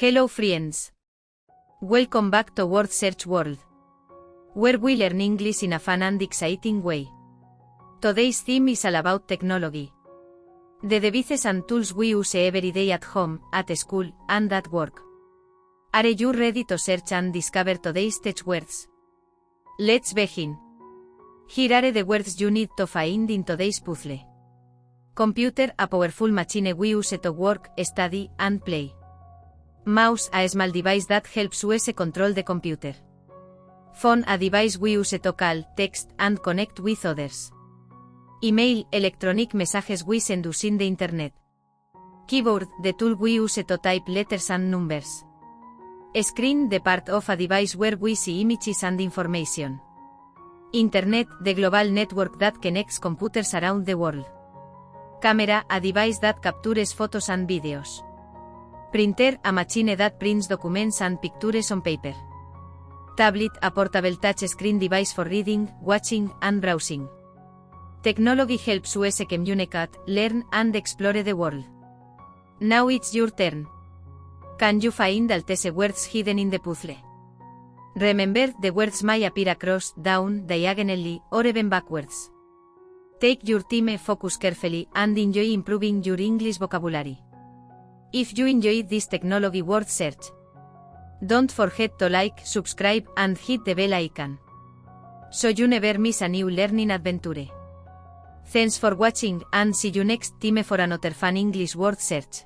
Hello friends. Welcome back to Word Search World, where we learn English in a fun and exciting way. Today's theme is all about technology. The devices and tools we use every day at home, at school, and at work. Are you ready to search and discover today's tech words? Let's begin. Here are the words you need to find in today's puzzle. Computer, a powerful machine we use to work, study, and play. Mouse, a small device that helps us control the computer. Phone, a device we use to call, text, and connect with others. Email, electronic messages we send using the internet. Keyboard, the tool we use to type letters and numbers. Screen, the part of a device where we see images and information. Internet, the global network that connects computers around the world. Camera, a device that captures photos and videos. Printer, a machine that prints documents and pictures on paper. Tablet, a portable touch-screen device for reading, watching, and browsing. Technology helps us communicate, learn, and explore the world. Now it's your turn. Can you find all these words hidden in the puzzle? Remember, the words may appear across, down, diagonally, or even backwards. Take your time, focus carefully, and enjoy improving your English vocabulary. If you enjoyed this technology word search, don't forget to like, subscribe, and hit the bell icon, so you never miss a new learning adventure. Thanks for watching, and see you next time for another fun English word search.